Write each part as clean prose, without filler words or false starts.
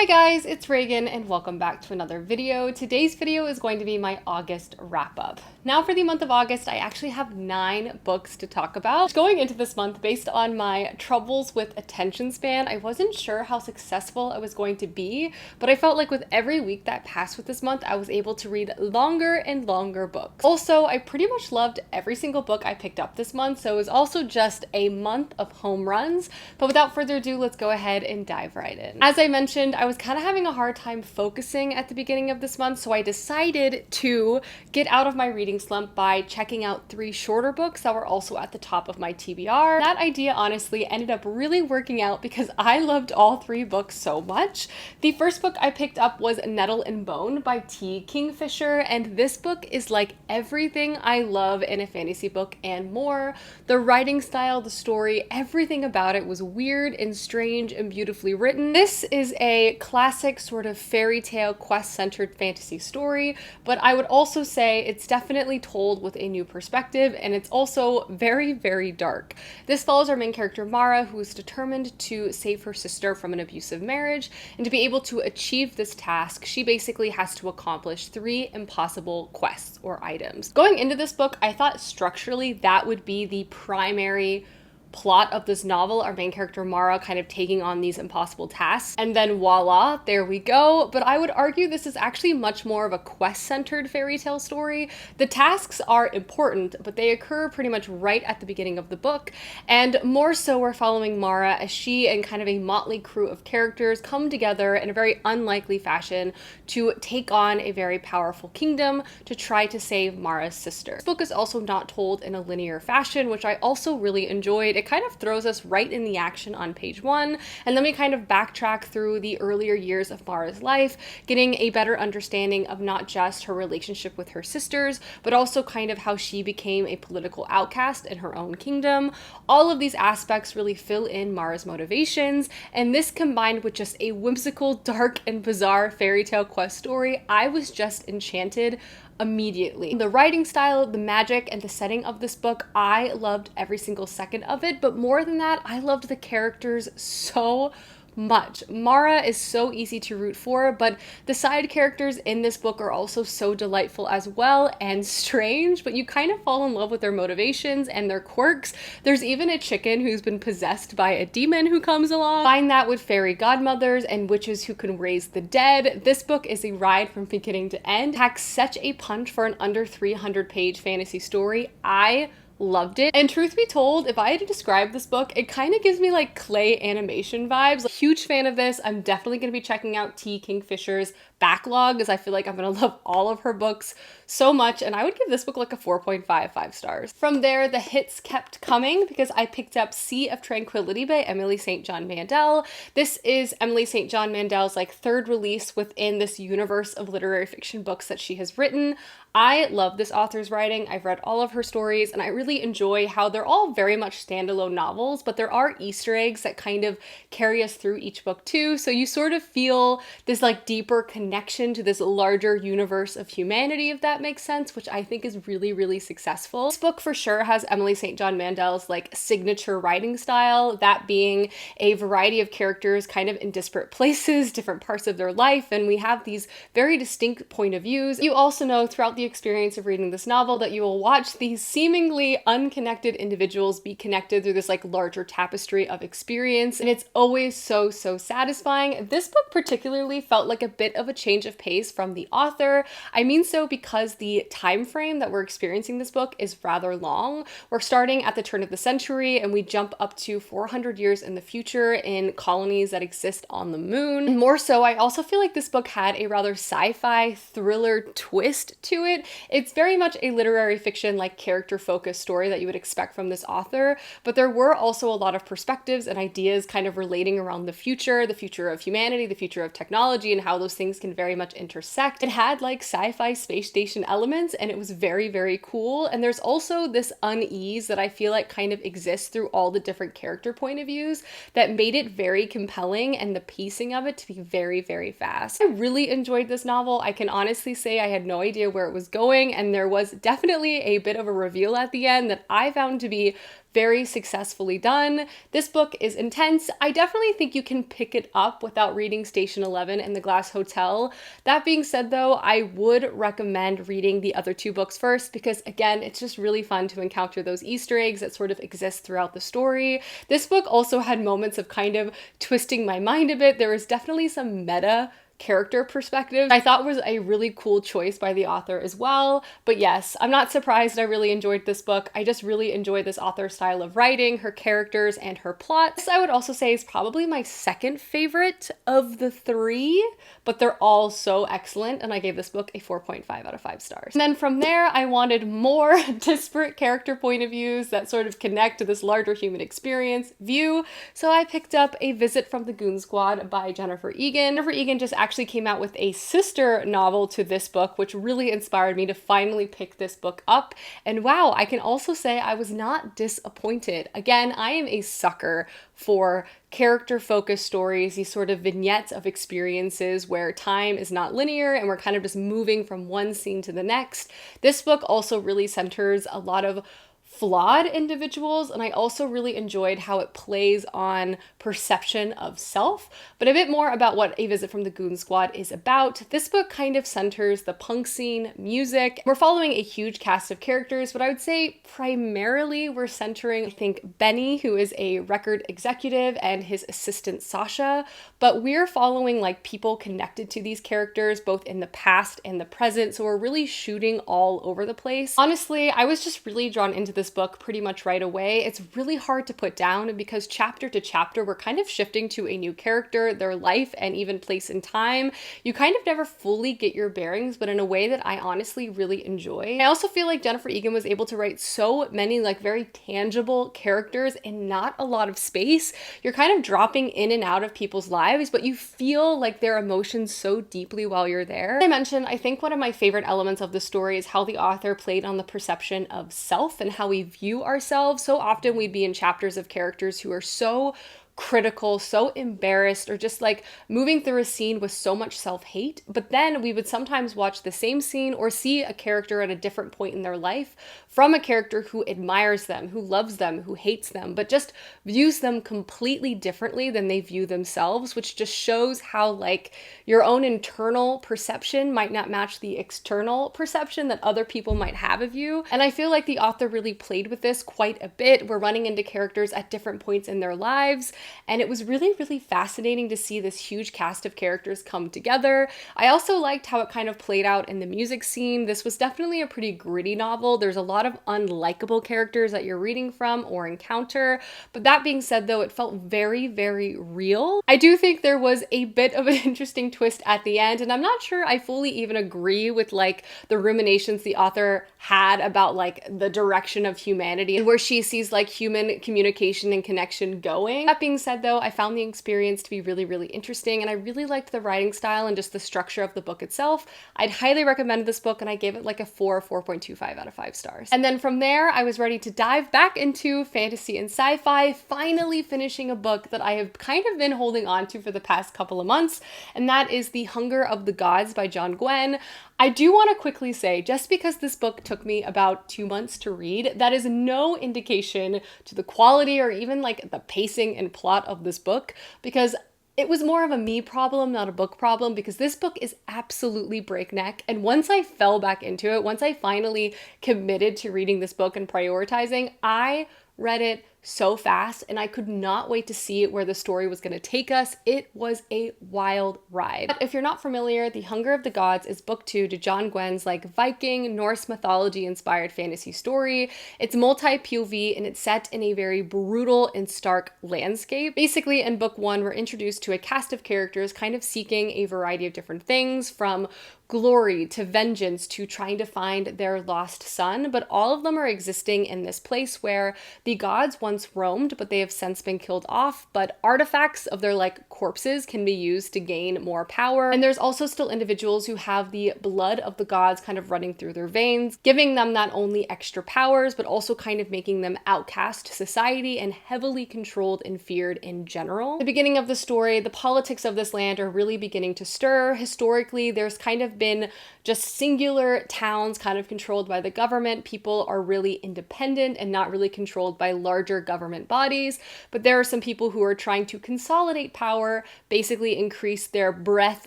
Hi guys, it's Reagan and welcome back to another video. Today's video is going to be my August wrap up. Now for the month of August, I actually have 9 books to talk about. Going into this month, based on my troubles with attention span, I wasn't sure how successful I was going to be, but I felt like with every week that passed with this month, I was able to read longer and longer books. Also, I pretty much loved every single book I picked up this month, so it was also just a month of home runs. But without further ado, let's go ahead and dive right in. As I mentioned, I was kind of having a hard time focusing at the beginning of this month, so I decided to get out of my reading slump by checking out 3 shorter books that were also at the top of my TBR. That idea honestly ended up really working out because I loved all 3 books so much. The first book I picked up was Nettle and Bone by T. Kingfisher, and this book is like everything I love in a fantasy book and more. The writing style, the story, everything about it was weird and strange and beautifully written. This is a classic sort of fairy tale quest-centered fantasy story, but I would also say it's definitely told with a new perspective, and it's also very, very dark. This follows our main character Mara, who is determined to save her sister from an abusive marriage, and to be able to achieve this task, she basically has to accomplish 3 impossible quests or items. Going into this book, I thought structurally that would be the primary plot of this novel, our main character Mara kind of taking on these impossible tasks, and then voila, there we go. But I would argue this is actually much more of a quest-centered fairy tale story. The tasks are important, but they occur pretty much right at the beginning of the book, and more so we're following Mara as she and kind of a motley crew of characters come together in a very unlikely fashion to take on a very powerful kingdom to try to save Mara's sister. This book is also not told in a linear fashion, which I also really enjoyed. It kind of throws us right in the action on page 1, and then we kind of backtrack through the earlier years of Mara's life, getting a better understanding of not just her relationship with her sisters, but also kind of how she became a political outcast in her own kingdom. All of these aspects really fill in Mara's motivations, and this combined with just a whimsical, dark, and bizarre fairy tale quest story, I was just enchanted immediately. The writing style, the magic, and the setting of this book, I loved every single second of it, but more than that, I loved the characters so much. Mara is so easy to root for, but the side characters in this book are also so delightful as well and strange, but you kind of fall in love with their motivations and their quirks. There's even a chicken who's been possessed by a demon who comes along. Find that with fairy godmothers and witches who can raise the dead. This book is a ride from beginning to end. It packs such a punch for an under 300-page fantasy story. I loved it. And truth be told, if I had to describe this book, it kind of gives me like clay animation vibes. Like, huge fan of this. I'm definitely going to be checking out T. Kingfisher's backlog because I feel like I'm going to love all of her books so much, and I would give this book like a 4.55 stars. From there, the hits kept coming because I picked up Sea of Tranquility by Emily St. John Mandel. This is Emily St. John Mandel's like 3rd release within this universe of literary fiction books that she has written. I love this author's writing. I've read all of her stories, and I really enjoy how they're all very much standalone novels, but there are Easter eggs that kind of carry us through each book too, so you sort of feel this like deeper connection to this larger universe of humanity, if that makes sense, which I think is really, really successful. This book for sure has Emily St. John Mandel's like signature writing style, that being a variety of characters kind of in disparate places, different parts of their life, and we have these very distinct point of views. You also know throughout the experience of reading this novel that you will watch these seemingly unconnected individuals be connected through this like larger tapestry of experience, and it's always so satisfying. This book particularly felt like a bit of a change of pace from the author. I mean so because the time frame that we're experiencing this book is rather long. We're starting at the turn of the century and we jump up to 400 years in the future in colonies that exist on the moon. And more so, I also feel like this book had a rather sci-fi thriller twist to it. It's very much a literary fiction like character-focused story that you would expect from this author, but there were also a lot of perspectives and ideas kind of relating around the future of humanity, the future of technology, and how those things can very much intersect. It had like sci-fi space station elements, and it was very, very cool. And there's also this unease that I feel like kind of exists through all the different character point of views that made it very compelling, and the pacing of it to be very, very fast. I really enjoyed this novel. I can honestly say I had no idea where it was was going, and there was definitely a bit of a reveal at the end that I found to be very successfully done. This book is intense. I definitely think you can pick it up without reading Station 11 and The Glass Hotel. That being said though, I would recommend reading the other two books first because again, it's just really fun to encounter those Easter eggs that sort of exist throughout the story. This book also had moments of kind of twisting my mind a bit. There was definitely some meta character perspective I thought was a really cool choice by the author as well. But yes, I'm not surprised I really enjoyed this book. I just really enjoyed this author's style of writing, her characters, and her plot. This I would also say is probably my second favorite of the three, but they're all so excellent, and I gave this book a 4.5 out of 5 stars. And then from there, I wanted more disparate character point of views that sort of connect to this larger human experience view, so I picked up A Visit from the Goon Squad by Jennifer Egan. Jennifer Egan just actually came out with a sister novel to this book, which really inspired me to finally pick this book up. And wow, I can also say I was not disappointed. Again, I am a sucker for character-focused stories, these sort of vignettes of experiences where time is not linear and we're kind of just moving from one scene to the next. This book also really centers a lot of flawed individuals, and I also really enjoyed how it plays on perception of self. But a bit more about what A Visit from the Goon Squad is about. This book kind of centers the punk scene, music. We're following a huge cast of characters, but I would say primarily we're centering, I think, Benny, who is a record executive, and his assistant Sasha. But we're following like people connected to these characters, both in the past and the present. So we're really shooting all over the place. Honestly, I was just really drawn into this book pretty much right away. It's really hard to put down because chapter to chapter, we're kind of shifting to a new character, their life, and even place in time. You kind of never fully get your bearings, but in a way that I honestly really enjoy. I also feel like Jennifer Egan was able to write so many like very tangible characters in not a lot of space. You're kind of dropping in and out of people's lives, but you feel like their emotions so deeply while you're there. As I mentioned, I think one of my favorite elements of the story is how the author played on the perception of self and how we view ourselves. So often we'd be in chapters of characters who are so critical, so embarrassed, or just like moving through a scene with so much self-hate. But then we would sometimes watch the same scene or see a character at a different point in their life from a character who admires them, who loves them, who hates them, but just views them completely differently than they view themselves, which just shows how like your own internal perception might not match the external perception that other people might have of you. And I feel like the author really played with this quite a bit. We're running into characters at different points in their lives, and it was really, really fascinating to see this huge cast of characters come together. I also liked how it kind of played out in the music scene. This was definitely a pretty gritty novel. There's a lot of unlikable characters that you're reading from or encounter. But that being said, though, it felt very, very real. I do think there was a bit of an interesting twist at the end, and I'm not sure I fully even agree with like the ruminations the author had about like the direction of humanity and where she sees like human communication and connection going. That being said, though, I found the experience to be really, really interesting, and I really liked the writing style and just the structure of the book itself. I'd highly recommend this book, and I gave it like a 4.25 out of 5 stars. And then from there, I was ready to dive back into fantasy and sci-fi, finally finishing a book that I have kind of been holding on to for the past couple of months, and that is The Hunger of the Gods by John Gwynne. I do want to quickly say, just because this book took me about 2 months to read, that is no indication to the quality or even like the pacing and plot of this book, because it was more of a me problem, not a book problem, because this book is absolutely breakneck. And once I fell back into it, once I finally committed to reading this book and prioritizing, I read it so fast, and I could not wait to see where the story was going to take us. It was a wild ride. But if you're not familiar, The Hunger of the Gods is book 2 to John Gwynne's like Viking, Norse mythology inspired fantasy story. It's multi-POV, and it's set in a very brutal and stark landscape. Basically, in book 1, we're introduced to a cast of characters kind of seeking a variety of different things, from glory to vengeance to trying to find their lost son, but all of them are existing in this place where the gods once roamed, but they have since been killed off, but artifacts of their like corpses can be used to gain more power. And there's also still individuals who have the blood of the gods kind of running through their veins, giving them not only extra powers, but also kind of making them outcast to society and heavily controlled and feared in general. At the beginning of the story, the politics of this land are really beginning to stir. Historically, there's kind of been just singular towns kind of controlled by the government. People are really independent and not really controlled by larger government bodies, but there are some people who are trying to consolidate power, basically increase their breadth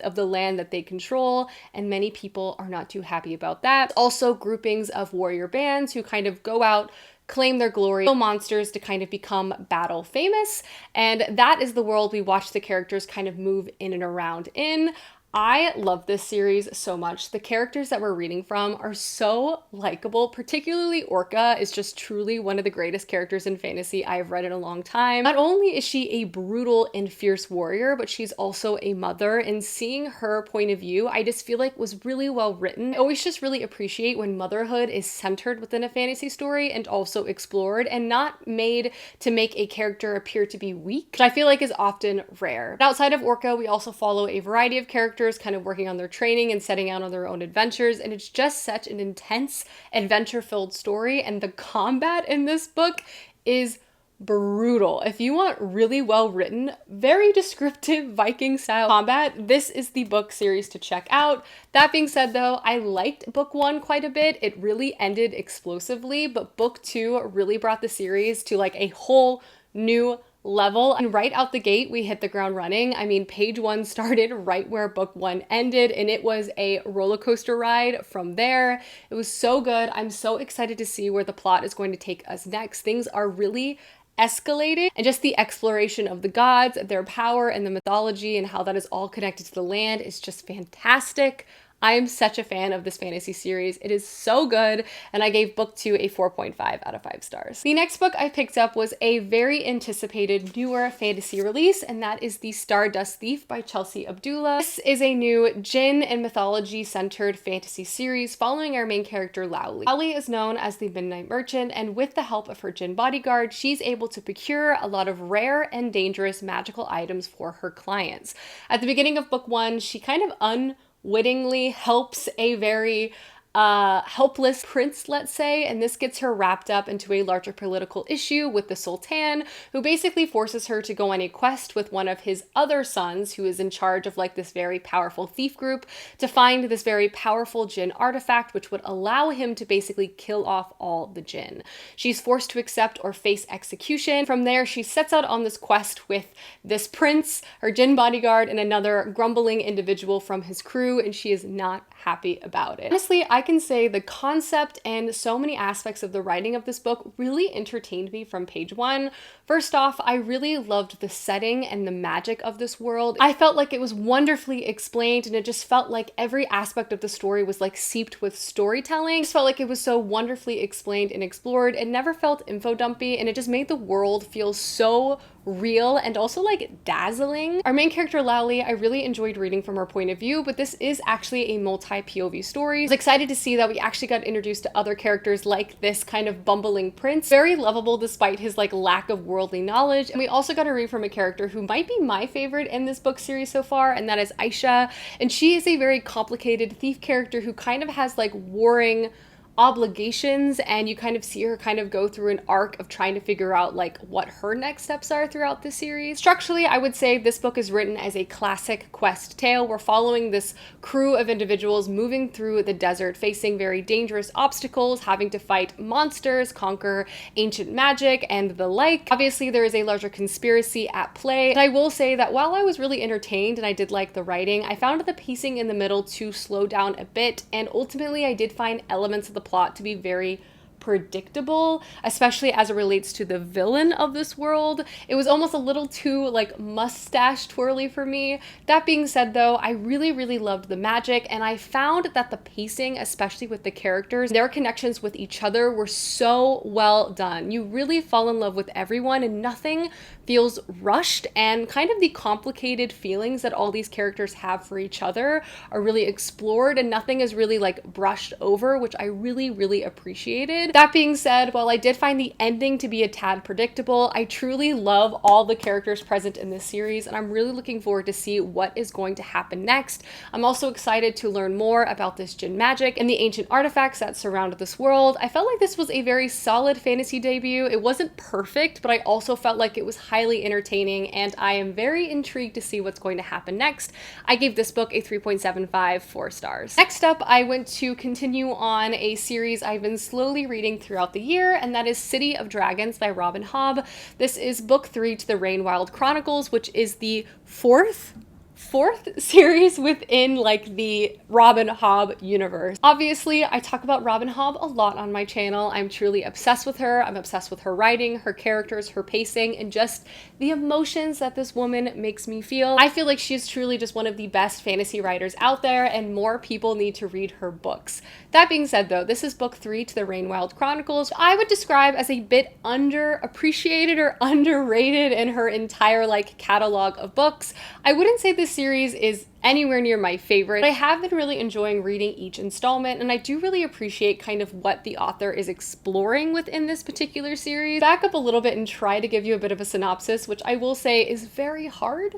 of the land that they control, and many people are not too happy about that. Also, groupings of warrior bands who kind of go out, claim their glory, kill monsters to kind of become battle famous, and that is the world we watch the characters kind of move in and around in. I love this series so much. The characters that we're reading from are so likable, particularly Orca is just truly one of the greatest characters in fantasy I've read in a long time. Not only is she a brutal and fierce warrior, but she's also a mother, and seeing her point of view, I just feel like was really well written. I always just really appreciate when motherhood is centered within a fantasy story and also explored and not made to make a character appear to be weak, which I feel like is often rare. But outside of Orca, we also follow a variety of characters kind of working on their training and setting out on their own adventures, and it's just such an intense adventure-filled story, and the combat in this book is brutal. If you want really well written, very descriptive Viking style combat, this is the book series to check out. That being said though, I liked book 1 quite a bit. It really ended explosively, but book 2 really brought the series to like a whole new level, and right out the gate we hit the ground running. I mean, page 1 started right where book 1 ended, and it was a roller coaster ride from there. It was so good. I'm so excited to see where the plot is going to take us next. Things are really escalating, and just the exploration of the gods, their power, and the mythology and how that is all connected to the land is just fantastic. I am such a fan of this fantasy series. It is so good, and I gave book 2 a 4.5 out of 5 stars. The next book I picked up was a very anticipated newer fantasy release, and that is the Stardust Thief by Chelsea Abdullah. This is a new djinn and mythology-centered fantasy series following our main character, Lowly. Lowly is known as the Midnight Merchant, and with the help of her djinn bodyguard, she's able to procure a lot of rare and dangerous magical items for her clients. At the beginning of book 1, she kind of unwittingly helps a very helpless prince, let's say, and this gets her wrapped up into a larger political issue with the Sultan, who basically forces her to go on a quest with one of his other sons, who is in charge of like this very powerful thief group, to find this very powerful djinn artifact, which would allow him to basically kill off all the djinn. She's forced to accept or face execution. From there, she sets out on this quest with this prince, her djinn bodyguard, and another grumbling individual from his crew, and she is not happy about it. Honestly, I can say the concept and so many aspects of the writing of this book really entertained me from page 1. First off, I really loved the setting and the magic of this world. I felt like it was wonderfully explained, and it just felt like every aspect of the story was like seeped with storytelling. It just felt like it was so wonderfully explained and explored. It never felt info dumpy, and it just made the world feel so real and also like dazzling. Our main character Lowly, I really enjoyed reading from her point of view, but this is actually a multi-POV story. I was excited to see that we actually got introduced to other characters like this kind of bumbling prince, very lovable despite his like lack of worldly knowledge. And we also got to read from a character who might be my favorite in this book series so far, and that is Aisha. And she is a very complicated thief character who kind of has like warring obligations, and you kind of see her kind of go through an arc of trying to figure out like what her next steps are throughout the series. Structurally, I would say this book is written as a classic quest tale. We're following this crew of individuals moving through the desert, facing very dangerous obstacles, having to fight monsters, conquer ancient magic, and the like. Obviously, there is a larger conspiracy at play, and I will say that while I was really entertained and I did like the writing, I found the pacing in the middle to slow down a bit, and ultimately I did find elements of the plot to be very predictable, especially as it relates to the villain of this world. It was almost a little too like mustache twirly for me. That being said though, I really loved the magic, and I found that the pacing, especially with the characters, their connections with each other were so well done. You really fall in love with everyone, and nothing feels rushed, and kind of the complicated feelings that all these characters have for each other are really explored, and nothing is really like brushed over, which I really appreciated. That being said, while I did find the ending to be a tad predictable, I truly love all the characters present in this series, and I'm really looking forward to see what is going to happen next. I'm also excited to learn more about this Jinn magic and the ancient artifacts that surrounded this world. I felt like this was a very solid fantasy debut. It wasn't perfect, but I also felt like it was highly entertaining, and I am very intrigued to see what's going to happen next. I gave this book a 3.75, 4 stars. Next up, I went to continue on a series I've been slowly reading throughout the year, and that is City of Dragons by Robin Hobb. This is book 3 to the Rainwild Chronicles, which is the fourth series within like the Robin Hobb universe. Obviously, I talk about Robin Hobb a lot on my channel. I'm truly obsessed with her. I'm obsessed with her writing, her characters, her pacing, and just the emotions that this woman makes me feel. I feel like she is truly just one of the best fantasy writers out there, and more people need to read her books. That being said though, this is book 3 to the Rainwild Chronicles. I would describe as a bit underappreciated or underrated in her entire like catalog of books. I wouldn't say this series is anywhere near my favorite. I have been really enjoying reading each installment, and I do really appreciate kind of what the author is exploring within this particular series. Back up a little bit and try to give you a bit of a synopsis, which I will say is very hard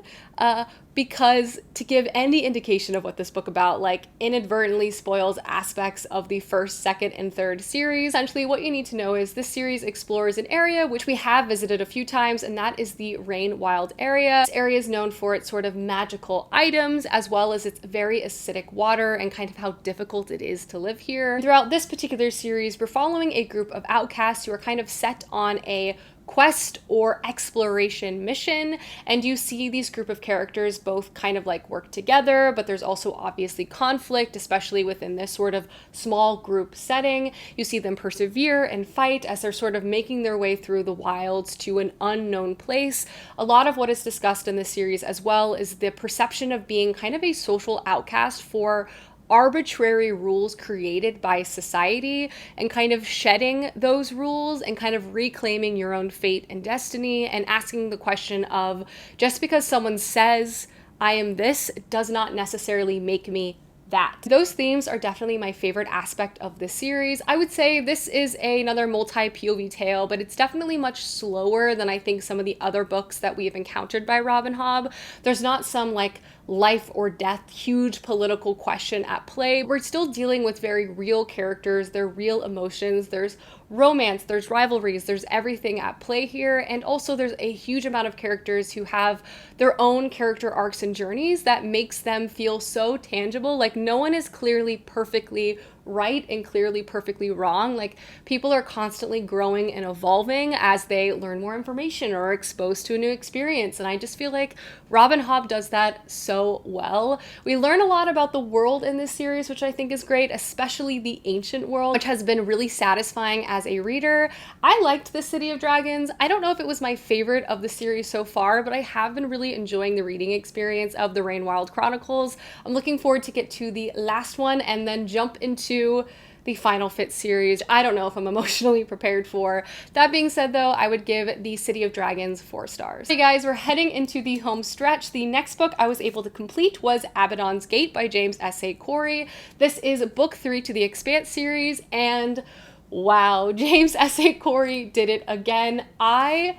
because to give any indication of what this book about like inadvertently spoils aspects of the first, second, and third series. Essentially what you need to know is this series explores an area which we have visited a few times, and that is the Rainwild area. This area is known for its sort of magical items, as well as its very acidic water and kind of how difficult it is to live here. Throughout this particular series, we're following a group of outcasts who are kind of set on a quest or exploration mission, and you see these group of characters both kind of like work together, but there's also obviously conflict, especially within this sort of small group setting. You see them persevere and fight as they're sort of making their way through the wilds to an unknown place. A lot of what is discussed in this series as well is the perception of being kind of a social outcast for arbitrary rules created by society, and kind of shedding those rules and kind of reclaiming your own fate and destiny, and asking the question of, just because someone says I am this does not necessarily make me that. Those themes are definitely my favorite aspect of this series. I would say this is another multi-POV tale, but it's definitely much slower than I think some of the other books that we have encountered by Robin Hobb. There's not some like life or death, huge political question at play. We're still dealing with very real characters, their real emotions, there's romance, there's rivalries, there's everything at play here, and also there's a huge amount of characters who have their own character arcs and journeys that makes them feel so tangible. Like no one is clearly perfectly right and clearly perfectly wrong. Like people are constantly growing and evolving as they learn more information or are exposed to a new experience, and I just feel like Robin Hobb does that so well. We learn a lot about the world in this series, which I think is great, especially the ancient world, which has been really satisfying as a reader. I liked the City of Dragons. I don't know if it was my favorite of the series so far, but I have been really enjoying the reading experience of the Rainwild Chronicles. I'm looking forward to get to the last one and then jump into the Final Fit series. I don't know if I'm emotionally prepared for. That being said though, I would give the City of Dragons 4 stars. Hey guys, we're heading into the home stretch. The next book I was able to complete was Abaddon's Gate by James S.A. Corey. This is book 3 to the Expanse series, and wow, James S.A. Corey did it again. I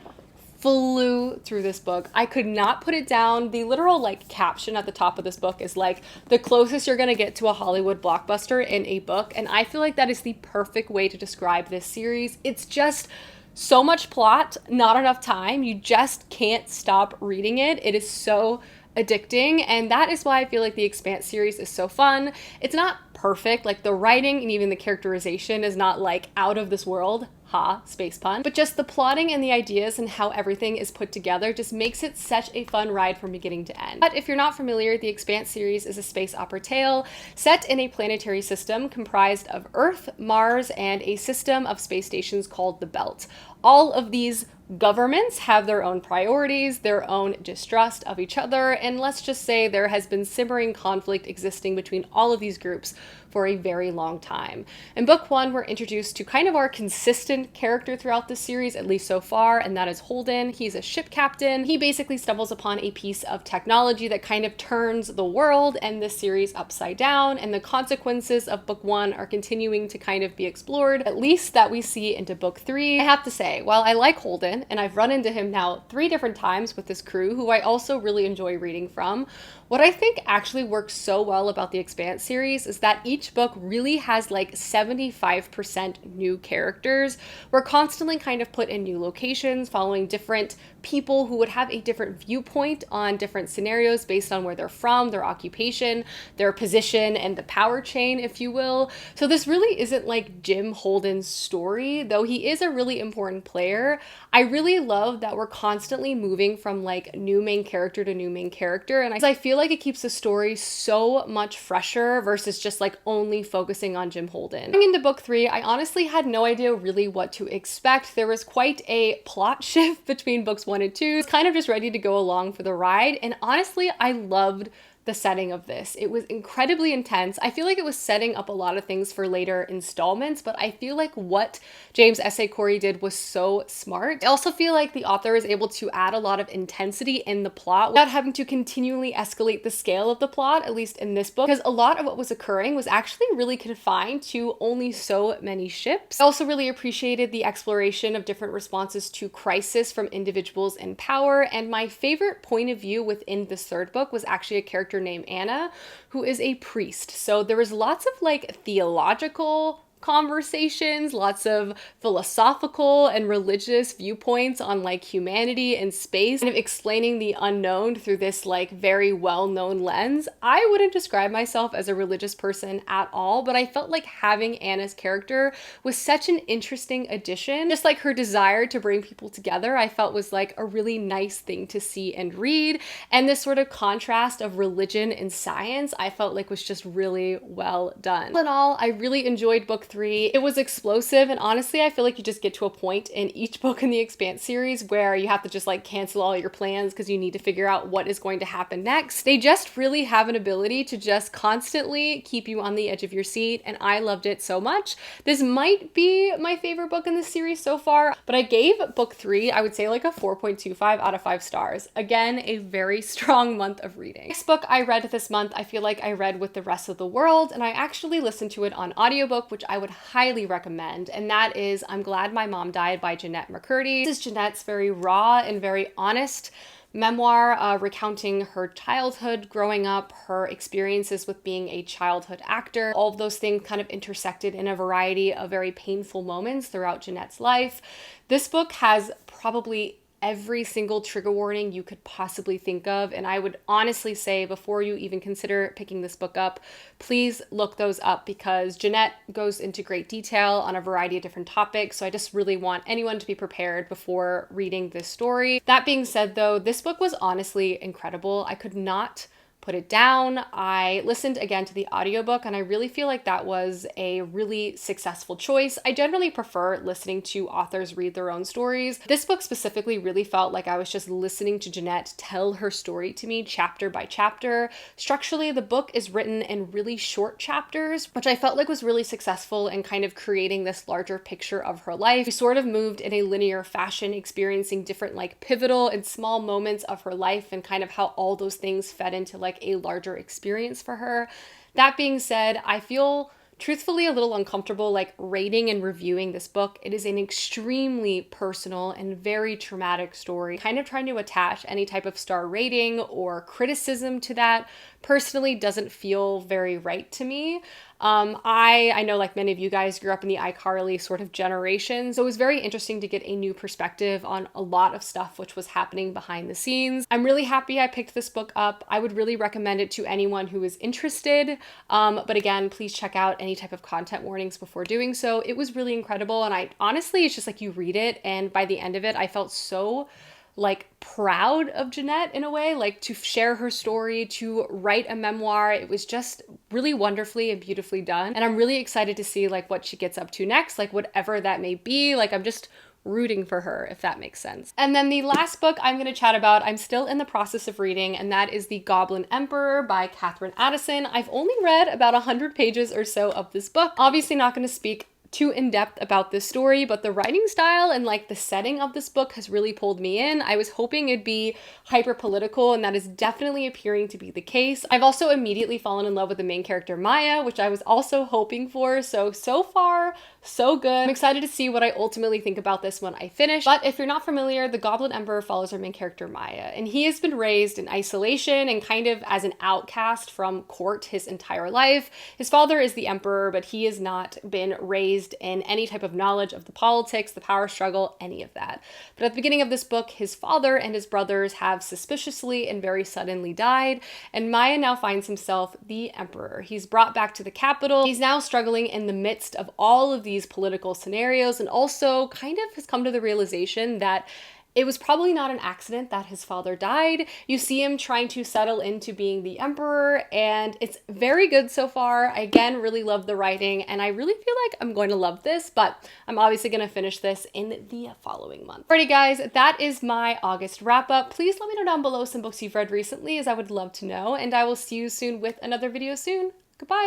flew through this book. I could not put it down. The literal like caption at the top of this book is like the closest you're gonna get to a Hollywood blockbuster in a book, and I feel like that is the perfect way to describe this series. It's just so much plot, not enough time. You just can't stop reading it. It is so addicting, and that is why I feel like the Expanse series is so fun. It's not perfect, like the writing and even the characterization is not like out of this world, ha, space pun, but just the plotting and the ideas and how everything is put together just makes it such a fun ride from beginning to end. But if you're not familiar, the Expanse series is a space opera tale set in a planetary system comprised of Earth, Mars, and a system of space stations called the Belt. All of these governments have their own priorities, their own distrust of each other, and let's just say there has been simmering conflict existing between all of these groups for a very long time. In book 1, we're introduced to kind of our consistent consistent character throughout the series, at least so far, and that is Holden. He's a ship captain. He basically stumbles upon a piece of technology that kind of turns the world and this series upside down, and the consequences of book 1 are continuing to kind of be explored, at least that we see into book 3. I have to say, while I like Holden, and I've run into him now 3 different times with this crew, who I also really enjoy reading from, what I think actually works so well about the Expanse series is that each book really has like 75% new characters. We're constantly kind of put in new locations, following different people who would have a different viewpoint on different scenarios based on where they're from, their occupation, their position, and the power chain, if you will. So this really isn't like Jim Holden's story, though he is a really important player. I really love that we're constantly moving from like new main character to new main character, and I feel like it keeps the story so much fresher versus just like only focusing on Jim Holden. Going into book 3, I honestly had no idea really what to expect. There was quite a plot shift between books 1 and 2. I was kind of just ready to go along for the ride, and honestly, I loved the setting of this. It was incredibly intense. I feel like it was setting up a lot of things for later installments, but I feel like what James S.A. Corey did was so smart. I also feel like the author is able to add a lot of intensity in the plot without having to continually escalate the scale of the plot, at least in this book, because a lot of what was occurring was actually really confined to only so many ships. I also really appreciated the exploration of different responses to crisis from individuals in power, and my favorite point of view within this 3rd book was actually a character named Anna, who is a priest. So there was lots of like theological conversations, lots of philosophical and religious viewpoints on like humanity and space, kind of explaining the unknown through this like very well-known lens. I wouldn't describe myself as a religious person at all, but I felt like having Anna's character was such an interesting addition. Just like her desire to bring people together, I felt was like a really nice thing to see and read. And this sort of contrast of religion and science, I felt like was just really well done. All in all, I really enjoyed book 3. It was explosive, and honestly, I feel like you just get to a point in each book in the Expanse series where you have to just like cancel all your plans because you need to figure out what is going to happen next. They just really have an ability to just constantly keep you on the edge of your seat, and I loved it so much. This might be my favorite book in this series so far, but I gave book 3, I would say like a 4.25 out of 5 stars. Again, a very strong month of reading. Next book I read this month, I feel like I read With the Rest of the World, and I actually listened to it on audiobook, which I would highly recommend, and that is I'm Glad My Mom Died by Jeanette McCurdy. This is Jeanette's very raw and very honest memoir recounting her childhood growing up, her experiences with being a childhood actor. All of those things kind of intersected in a variety of very painful moments throughout Jeanette's life. This book has probably every single trigger warning you could possibly think of, and I would honestly say before you even consider picking this book up, please look those up, because Jeanette goes into great detail on a variety of different topics, so I just really want anyone to be prepared before reading this story. That being said though, this book was honestly incredible. I could not put it down. I listened again to the audiobook, and I really feel like that was a really successful choice. I generally prefer listening to authors read their own stories. This book specifically really felt like I was just listening to Jeanette tell her story to me chapter by chapter. Structurally, the book is written in really short chapters, which I felt like was really successful in kind of creating this larger picture of her life. We sort of moved in a linear fashion, experiencing different like pivotal and small moments of her life, and kind of how all those things fed into like a larger experience for her. That being said, I feel truthfully a little uncomfortable like rating and reviewing this book. It is an extremely personal and very traumatic story. Kind of trying to attach any type of star rating or criticism to that personally doesn't feel very right to me. I know like many of you guys grew up in the iCarly sort of generation, so it was very interesting to get a new perspective on a lot of stuff which was happening behind the scenes. I'm really happy I picked this book up. I would really recommend it to anyone who is interested, but again, please check out any type of content warnings before doing so. It was really incredible, and I honestly, it's just like you read it, and by the end of it, I felt so like proud of Jeanette in a way, like to share her story, to write a memoir. It was just really wonderfully and beautifully done. And I'm really excited to see like what she gets up to next, like whatever that may be. Like I'm just rooting for her, if that makes sense. And then the last book I'm going to chat about, I'm still in the process of reading, and that is The Goblin Emperor by Catherine Addison. I've only read about 100 pages or so of this book. Obviously not going to speak too in-depth about this story, but the writing style and like the setting of this book has really pulled me in. I was hoping it'd be hyper political, and that is definitely appearing to be the case. I've also immediately fallen in love with the main character Maya, which I was also hoping for. So far, so good. I'm excited to see what I ultimately think about this when I finish. But if you're not familiar, the Goblin Emperor follows our main character Maya, and he has been raised in isolation and kind of as an outcast from court his entire life. His father is the emperor, but he has not been raised in any type of knowledge of the politics, the power struggle, any of that. But at the beginning of this book, his father and his brothers have suspiciously and very suddenly died, and Maya now finds himself the emperor. He's brought back to the capital. He's now struggling in the midst of all of these political scenarios, and also kind of has come to the realization that it was probably not an accident that his father died. You see him trying to settle into being the emperor, and it's very good so far. I, again, really love the writing, and I really feel like I'm going to love this, but I'm obviously going to finish this in the following month. Alrighty guys, that is my August wrap up. Please let me know down below some books you've read recently, as I would love to know, and I will see you soon with another video soon. Goodbye!